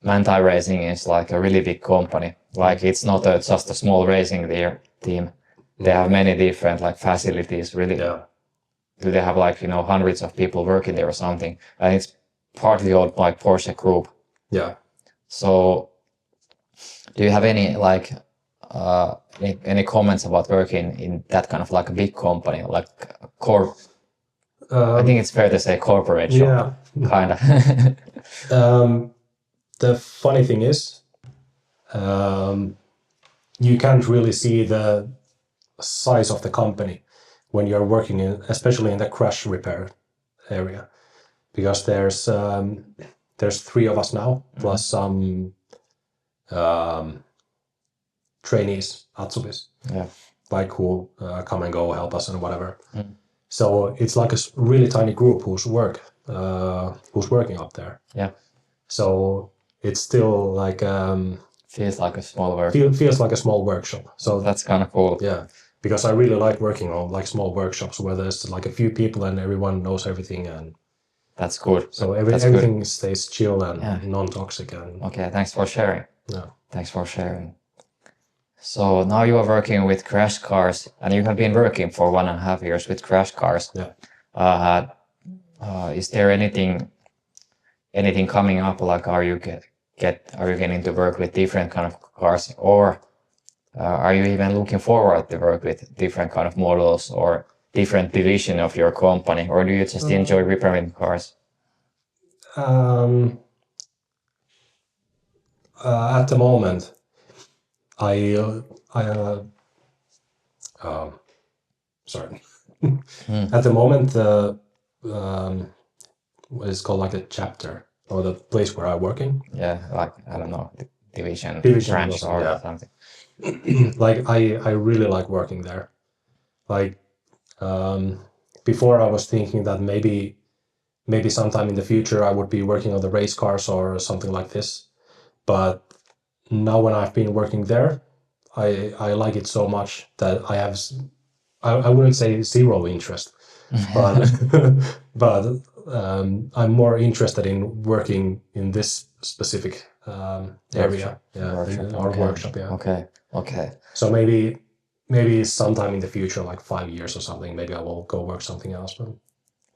Manthey Racing is like a really big company. Like it's not just a small racing team. They have many different like facilities. Really, do they have like hundreds of people working there or something? And it's partly owned by Porsche Group. Yeah. So, do you have any like any comments about working in that kind of like a big company, like I think it's fair to say corporate shop, kind of. The funny thing is, you can't really see the size of the company when you're working especially in the crash repair area, because there's 3 of us now, plus some trainees, atsubis, like who come and go, help us and whatever. So it's like a really tiny group who's working up there. Yeah. So it's still like feels like a small workshop. Feels like a small workshop. So that's kind of cool. Yeah, because I really like working on like small workshops where there's like a few people and everyone knows everything, and that's good. So everything stays chill and non-toxic. And okay, thanks for sharing. Yeah. Thanks for sharing. So now you are working with crash cars, and you have been working for 1.5 years with crash cars. Yeah. Is there anything coming up? Like, are you getting to work with different kind of cars, or are you even looking forward to work with different kind of models or different division of your company, or do you just enjoy repairing cars? At the moment, sorry. At the moment, it's called like a chapter, or the place where I'm working. Yeah, like, I don't know, division branch or something. Like I really like working there. Like before, I was thinking that maybe sometime in the future I would be working on the race cars or something like this. But now when I've been working there, I like it so much that I wouldn't say zero interest, but I'm more interested in working in this specific area. Workshop. Yeah. Okay. So maybe sometime in the future, like 5 years or something, maybe I will go work something else. But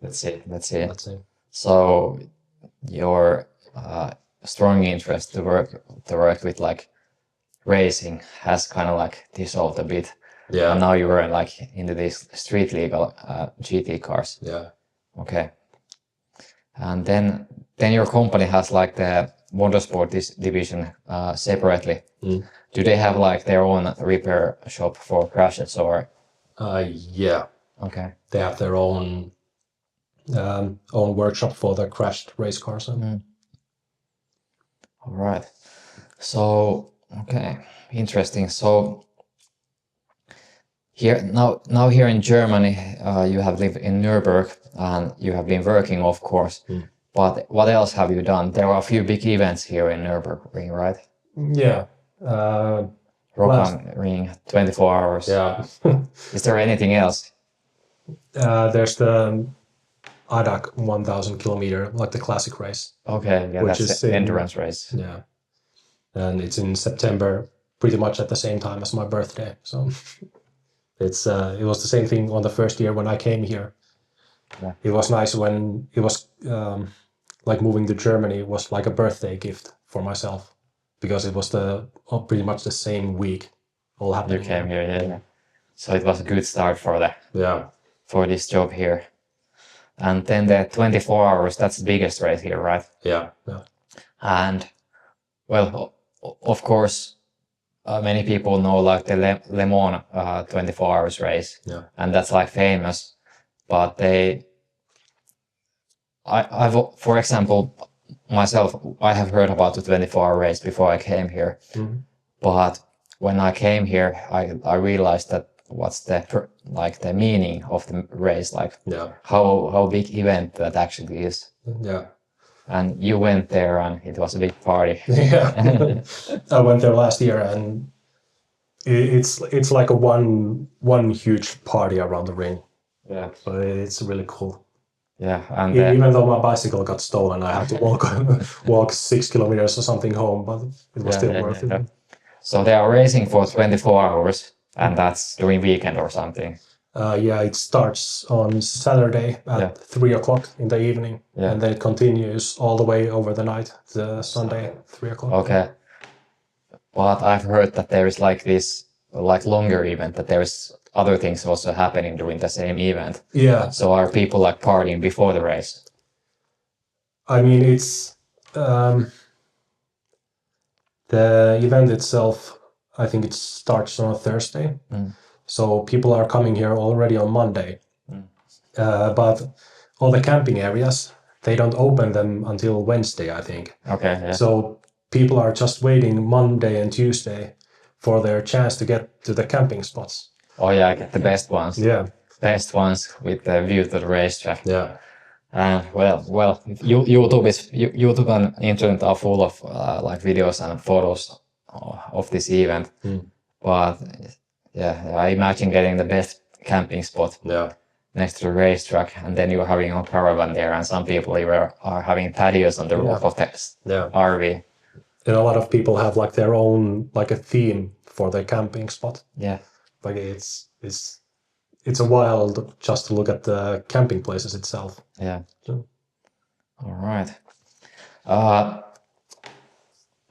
let's see. So your strong interest to work with like racing has kind of like dissolved a bit. Yeah. And now you were like into these street legal GT cars. Yeah. Okay. And then your company has like the motorsport division separately. Do they have like their own repair shop for crashes or? Yeah. Okay. They have their own workshop for the crashed race cars. All right. So okay, interesting. So here now here in Germany, you have lived in Nürburgring and you have been working, of course. But what else have you done? There are a few big events here in Nürburgring, right? Yeah. Rock am Ring, 24 hours. Yeah. Is there anything else? There's the ADAC 1000 kilometer, like the classic race. Okay, yeah, which that's the endurance race. Yeah. And it's in September, pretty much at the same time as my birthday. So it was the same thing on the first year when I came here. Yeah. It was nice when it was like moving to Germany. It was like a birthday gift for myself because it was pretty much the same week all happening. You came here, yeah. So it was a good start for this job here. And then the 24 hours, that's the biggest race here, right? Yeah. And well, of course, many people know like the Le Mans 24 hours race. Yeah. And that's like famous. But for example, myself, I have heard about the 24-hour race before I came here. But when I came here, I realized that what's the meaning of the race, like how big event that actually is. Yeah. And you went there and it was a big party. Yeah. I went there last year and it's like a one huge party around the ring. Yeah. So it's really cool. Yeah. And even though my bicycle got stolen, I had to walk 6 kilometers or something home, but it was still worth it. So they are racing for 24 hours and that's during weekend or something. It starts on Saturday at 3 o'clock in the evening, and then it continues all the way over the night, the Sunday, 3 o'clock. Okay. But I've heard that there is like this longer event, that there's other things also happening during the same event. Yeah. So are people like partying before the race? I mean, it's the event itself, I think it starts on a Thursday. So people are coming here already on Monday. But all the camping areas, they don't open them until Wednesday, I think. Okay. Yeah. So people are just waiting Monday and Tuesday for their chance to get to the camping spots. Oh yeah, get the best ones. Yeah. Best ones with the view to the racetrack. Yeah. Well, YouTube and internet are full of like videos and photos of this event. But yeah, I imagine getting the best camping spot next to the racetrack, and then you're having a caravan there, and some people even are having patios on the roof of the RV. And a lot of people have like their own like a theme for their camping spot. Yeah, like it's a wild just to look at the camping places itself. Yeah. So. All right.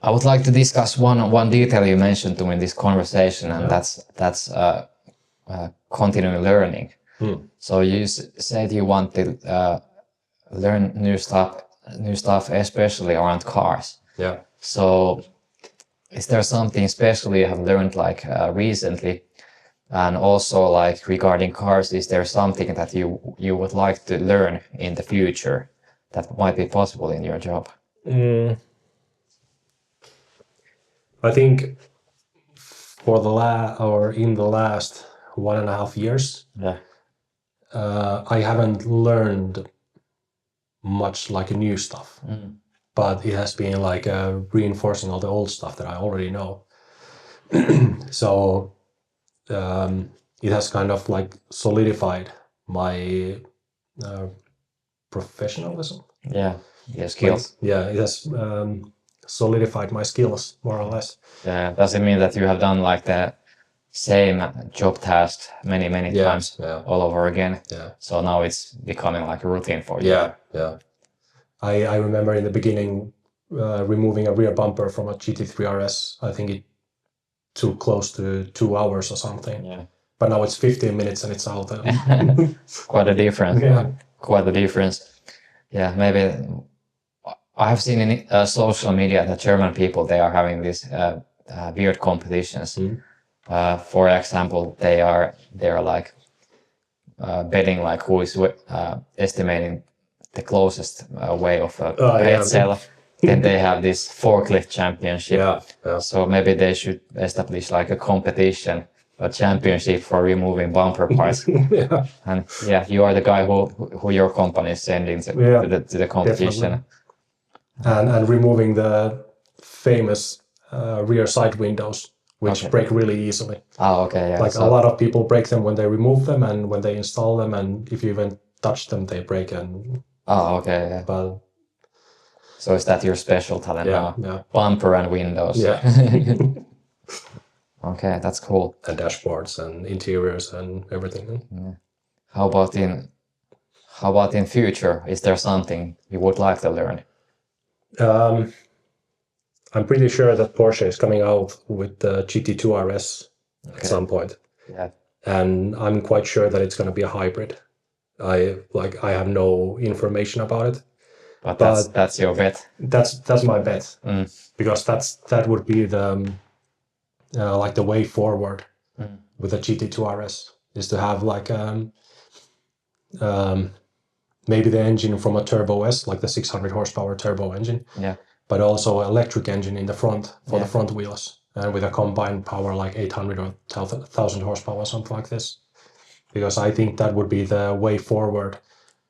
I would like to discuss one detail you mentioned to me in this conversation, and that's continuing learning. So you said you want to learn new stuff, especially around cars. Yeah. So, is there something special you have learned like recently, and also like regarding cars? Is there something that you would like to learn in the future that might be possible in your job? I think for in the last 1.5 years, I haven't learned much like new stuff, but it has been like reinforcing all the old stuff that I already know. So it has kind of like solidified my professionalism. Yeah, your skills. It has solidified my skills more or less. Yeah, does it mean that you have done like the same job task many times all over again? Yeah. So now it's becoming like a routine for you. Yeah. I remember in the beginning removing a rear bumper from a GT3 RS. I think it took close to 2 hours or something. Yeah. But now it's 15 minutes and it's out. Quite a difference. Yeah. Quite a difference. Yeah, maybe I have seen in social media that German people, they are having these weird competitions. For example, they are like betting like who is estimating the closest way of a pretzel. Then they have this forklift championship. So maybe they should establish like a competition, a championship for removing bumper parts. And you are the guy who your company is sending to the competition. And removing the famous rear side windows, which break really easily. Like a lot of people break them when they remove them and when they install them, and if you even touch them, they break. And but so is that your special talent now? Yeah. Bumper and windows. Yeah. Okay, that's cool. And dashboards and interiors and everything. Yeah. How about in future? Is there something you would like to learn? I'm pretty sure that Porsche is coming out with the GT2 RS at some point. Yeah. And I'm quite sure that it's going to be a hybrid. I have no information about it. But that's your bet. That's my bet. Because that would be the like the way forward with the GT2 RS, is to have like maybe the engine from a Turbo S, like the 600 horsepower turbo engine. Yeah. But also electric engine in the front for the front wheels, and with a combined power like 800 or 1000 horsepower, something like this. Because I think that would be the way forward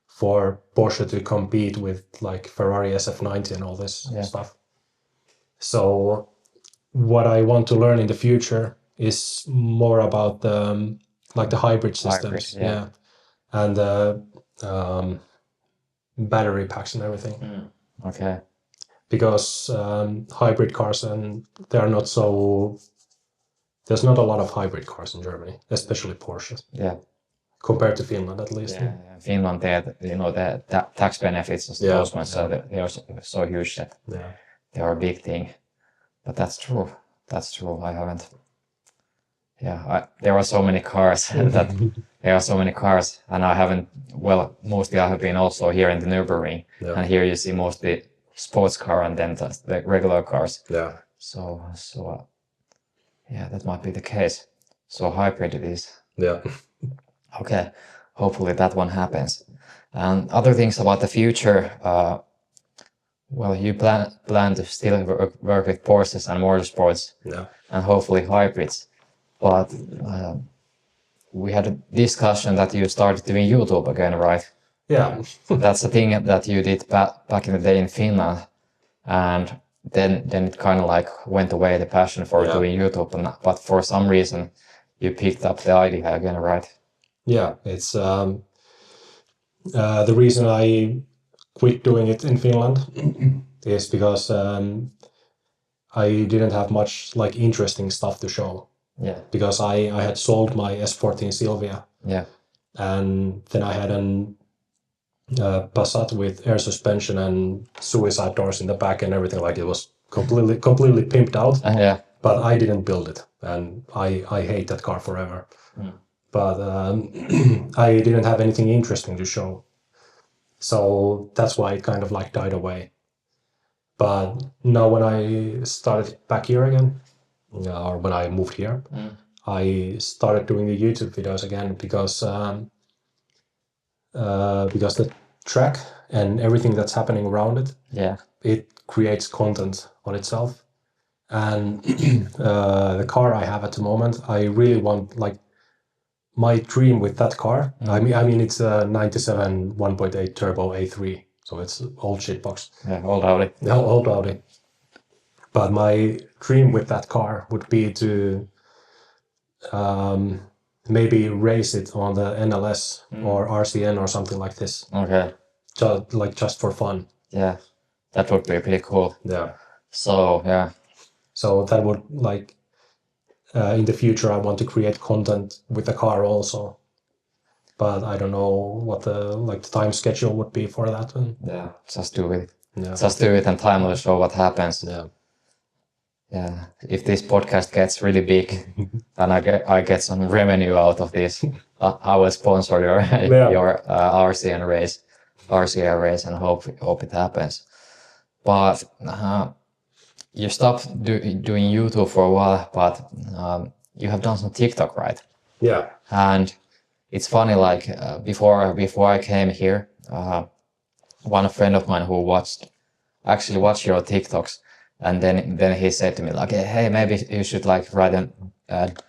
for Porsche to compete with like Ferrari SF90 and all this stuff. So what I want to learn in the future is more about the like the hybrid systems, and the battery packs and everything. Okay. Because hybrid cars, and there's not a lot of hybrid cars in Germany, especially Porsches. Yeah. Compared to Finland, at least. Yeah. Finland, the tax benefits of those ones, so they are so huge that they are a big thing. But that's true. That's true. I haven't. Yeah, there are so many cars and I haven't. Well, mostly I have been also here in the Nürburgring, and here you see mostly sports car and then the regular cars. Yeah. So that might be the case. So hybrid it is. Yeah. Okay. hopefully that one happens. And other things about the future, well, you plan to still work with Porsches and motorsports, and hopefully hybrids. But we had a discussion that you started doing YouTube again, right? Yeah. That's the thing that you did back in the day in Finland, and then it kind of like went away, the passion for doing YouTube, but for some reason you picked up the idea again, right? Yeah, it's the reason I quit doing it in Finland is because I didn't have much like interesting stuff to show. Yeah. Because I had sold my S14 Silvia. Yeah. And then I had an Passat with air suspension and suicide doors in the back and everything, like it was completely pimped out. Yeah. But I didn't build it, and I hate that car forever. But I didn't have anything interesting to show, so that's why it kind of like died away. But now when I started back here again, or when I moved here, I started doing the YouTube videos again because the track and everything that's happening around it, it creates content on itself. And the car I have at the moment, I really want, like, my dream with that car. I mean, it's a 97 1.8 turbo A3, so it's old shitbox. Yeah, old Audi. Yeah, old Audi. But my dream with that car would be to maybe race it on the NLS or RCN or something like this. Okay. Just for fun. Yeah, that would be pretty cool. Yeah. So yeah. So that would, like, in the future I want to create content with the car also, but I don't know what the time schedule would be for that one. Yeah, just do it. Yeah. Just do it, and time will show what happens. Yeah. Yeah. If this podcast gets really big and I get some revenue out of this, I will sponsor your RCR race, and hope it happens. But you stopped doing YouTube for a while, but you have done some TikTok, right? Yeah. And it's funny, like before I came here, one friend of mine who actually watched your TikToks, and then he said to me, like, hey, maybe you should like write a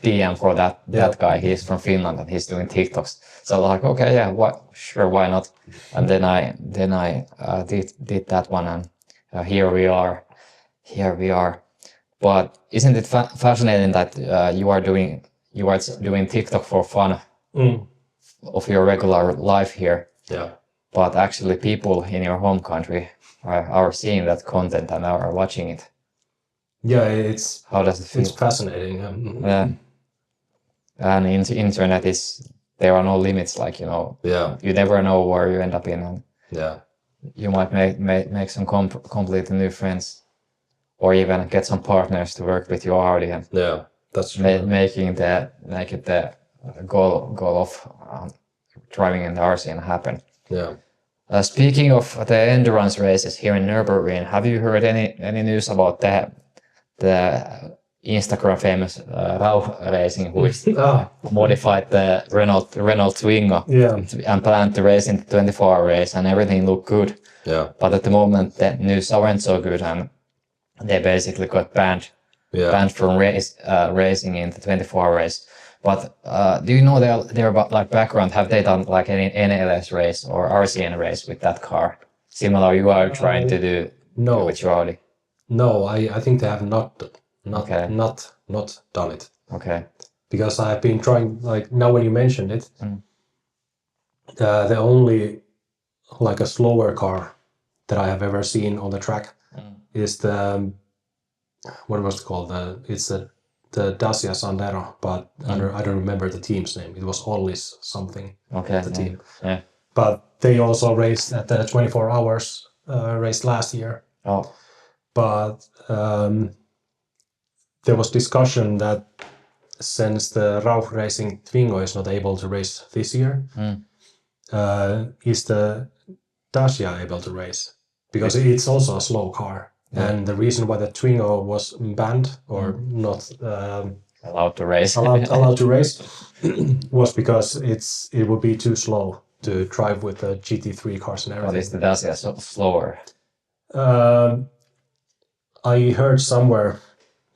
DM for that guy. He's from Finland and he's doing TikToks. So like, okay, yeah, why not? And then I did that one, and here we are. But isn't it fascinating that you are doing TikTok for fun of your regular life here? Yeah. But actually people in your home country are seeing that content and are watching it. Yeah, it's how does it feel? It's fascinating. Yeah. And internet there are no limits, like, you know. Yeah. You never know where you end up in, and you might make some completely new friends, or even get some partners to work with your Audi, and that's true. Make it the goal of driving in the RC happen. Yeah. Speaking of the endurance races here in Nürburgring, have you heard any news about the Instagram famous Rauch Racing, who modified the Renault Twingo and planned to race in the 24-hour race, and everything looked good. Yeah. But at the moment the news aren't so good, and they basically got banned from racing in the 24-hour race. But do you know their like background? Have they done like any NLS race or RCN race with that car? Similar you are trying to do with your Audi? No, I think they have not done it. Okay. Because I've been trying, like, now when you mentioned it, the only like a slower car that I have ever seen on the track is the what was it called? It's the Dacia Sandero, but I don't remember the team's name. It was Ollis something. Okay. The team. Yeah. But they also raced at the 24 hours race last year. Oh. But there was discussion that since the Rauch Racing Twingo is not able to race this year, is the Dacia able to race? Because it's also a slow car. Yeah. And the reason why the Twingo was banned or not allowed to race. allowed to race was because it would be too slow to drive with the GT3 cars and everything. What is the Dacia slower? I heard somewhere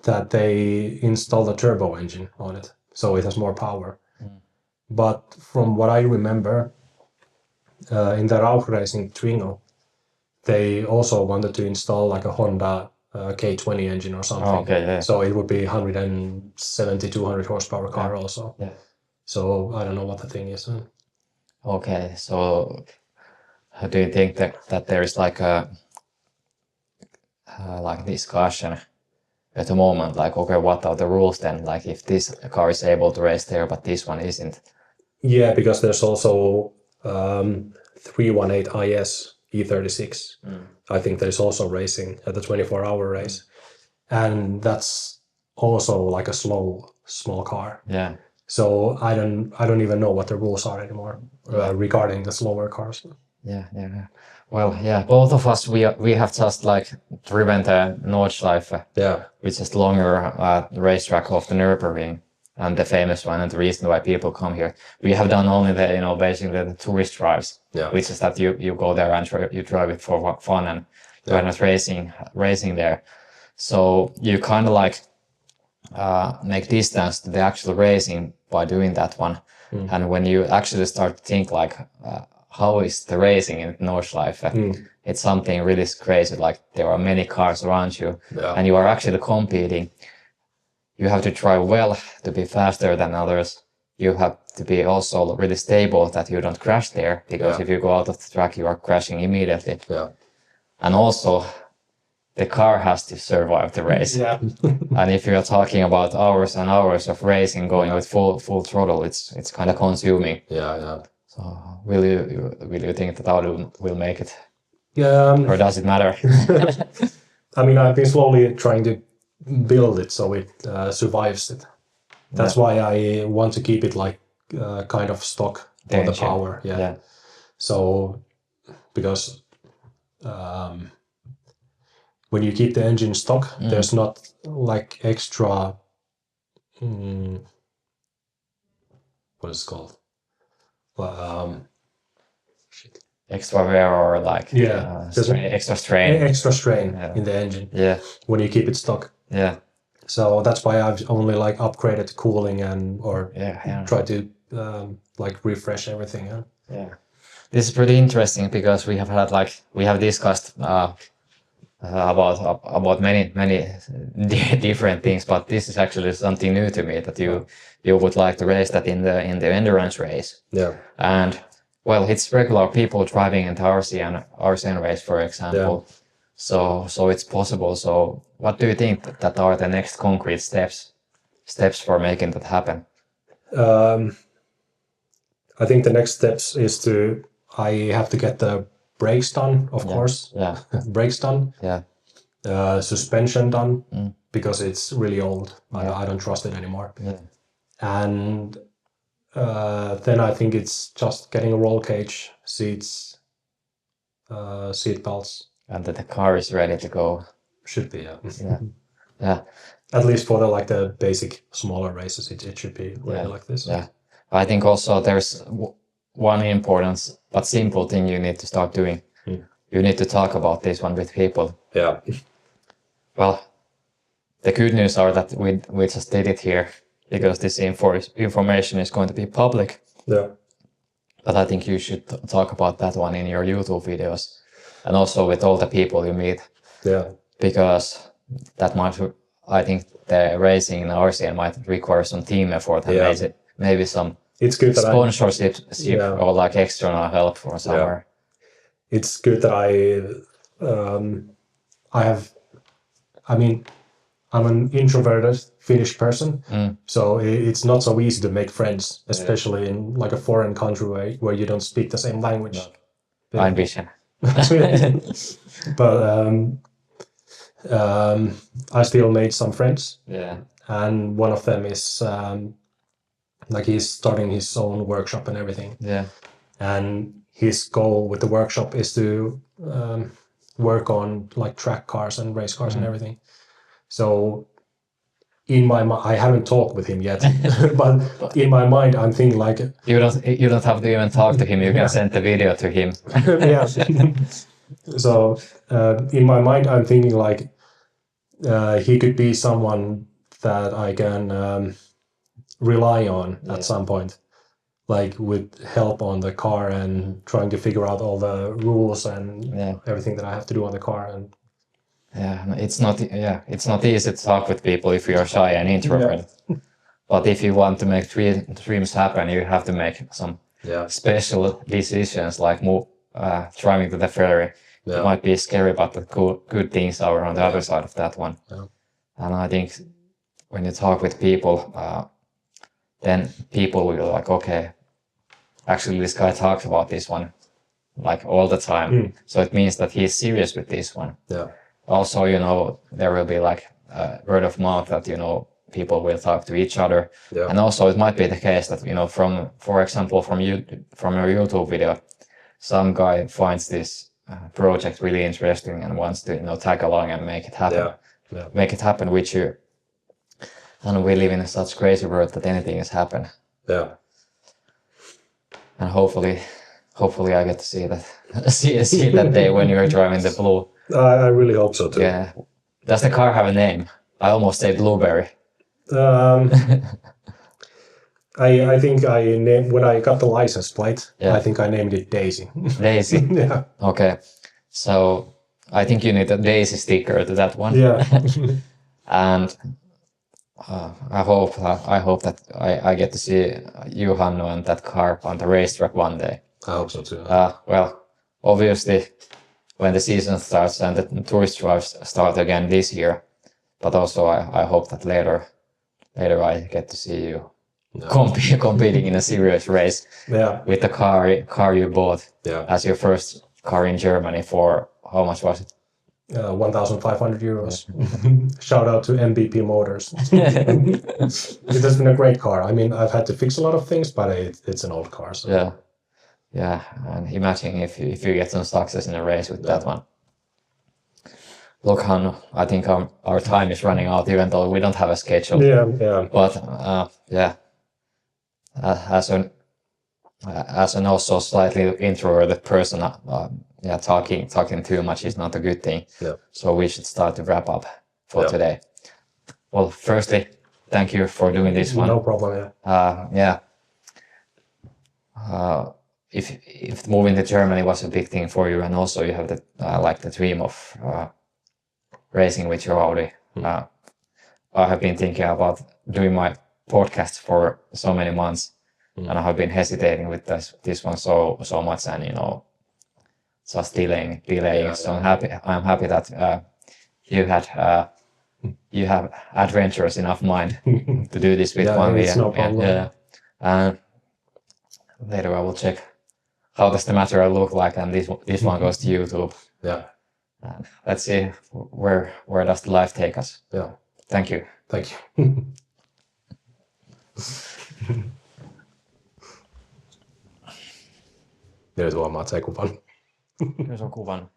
that they installed a turbo engine on it, so it has more power. But from what I remember, in the Rauch Racing Twingo, they also wanted to install like a Honda K20 engine or something. Oh, okay, yeah. So it would be 170, 200 horsepower car also. Yeah. So I don't know what the thing is. Okay, so do you think that there is like a discussion at the moment, like, okay, what are the rules then? Like, if this car is able to race there, but this one isn't. Yeah, because there's also 318 IS E36. I think there's also racing at the 24-hour race, and that's also like a small car. Yeah. So I don't even know what the rules are anymore regarding the slower cars. Yeah. Well, yeah, both of us, we have just like driven the Nordschleife, which is the longer racetrack of the Nürburgring, and the famous one, and the reason why people come here. We have done only the, basically the tourist drives, which is that you go there and you drive it for fun, and you're not racing there. So you kind of like make distance to the actual racing by doing that one. And when you actually start to think like, how is the racing in Nordschleife? It's something really crazy. Like, there are many cars around you, and you are actually competing. You have to drive well to be faster than others. You have to be also really stable that you don't crash there, because if you go out of the track, you are crashing immediately. And also, the car has to survive the race. And if you're talking about hours and hours of racing going with full throttle, it's kind of consuming. So will you think that Audi will make it? Or does it matter? I mean, I've been slowly trying to build it so it survives it. That's why I want to keep it like kind of stock for the power. So because when you keep the engine stock, there's not like extra what is it called? Extra wear or like extra strain. Extra strain in the engine. When you keep it stock. So that's why I've only like upgraded cooling or try to like refresh everything. This is pretty interesting, because we have discussed about many different things, but this is actually something new to me, that you would like to race that in the endurance race. And well, it's regular people driving in the RCN race, for example. So it's possible. So what do you think that are the next concrete steps for making that happen? I think the next steps is I have to get the brakes done, of course. Brakes done. Suspension done, because it's really old. I don't trust it anymore. And then I think it's just getting a roll cage, seats, seat belts. And that the car is ready to go. Should be, At least for the basic smaller races, it should be ready like this. I think also there's one important but simple thing you need to start doing. You need to talk about this one with people. Well, the good news are that we just did it here, because this information is going to be public. But I think you should talk about that one in your YouTube videos, and also with all the people you meet. Because that might, I think the racing in RCN might require some team effort, and maybe some sponsorship or like external help from somewhere. It's good that I'm an introverted Finnish person, so it's not so easy to make friends, especially in like a foreign country where you don't speak the same language. Ambition. But I still made some friends. And one of them is like he's starting his own workshop and everything. And his goal with the workshop is to work on like track cars and race cars and everything. So in my mind, I haven't talked with him yet, but in my mind, I'm thinking like you don't have to even talk to him. You can send the video to him. Yeah. So in my mind, I'm thinking like he could be someone that I can rely on at some point, like with help on the car and trying to figure out all the rules and everything that I have to do on the car. And it's not easy to talk with people if you are shy and introvert. But if you want to make dreams happen, you have to make some special decisions, like driving to the ferry. It might be scary, but the good things are on the other side of that one. And I think when you talk with people, then people will be like, okay, actually this guy talks about this one like all the time. So it means that he's serious with this one. Also, there will be like word of mouth that, people will talk to each other. And also it might be the case that, for example, from your YouTube video, some guy finds this project really interesting and wants to, tag along and make it happen. Make it happen with you. And we live in such crazy world that anything has happened. And hopefully I get to see that see that day when you're driving the blue. I really hope so too. Yeah. Does the car have a name? I almost said Blueberry. I think I named, when I got the license plate, I think I named it Daisy. Daisy. Yeah. Okay. So I think you need a Daisy sticker to that one. Yeah. And I hope that I get to see you, Hannu, and that car on the racetrack one day. I hope so too. Well, obviously, when the season starts and the tourist drives start again this year, but also I hope that later I get to see you competing in a serious race with the car you bought as your first car in Germany for how much was it? 1,500 euros. Shout out to MVP Motors. It has been a great car. I mean, I've had to fix a lot of things, but it's an old car. So. Yeah, and imagine if you get some success in a race with that one. Look, Hannu, I think our time is running out, even though we don't have a schedule. Yeah. But as an also slightly introverted person, talking too much is not a good thing. So we should start to wrap up for today. Well, firstly, thank you for doing this one. No problem. If moving to Germany was a big thing for you, and also you have the dream of racing with your Audi, I have been thinking about doing my podcast for so many months, and I have been hesitating with this one so much, and just delaying. So I'm happy that you have adventurous enough mind to do this with one. It's no problem. And later I will check how does the material look like, and this one goes to YouTube. And let's see where does the life take us. Thank you. Thank you. Nyt huomaat se kuvan. Nyt on kuvan.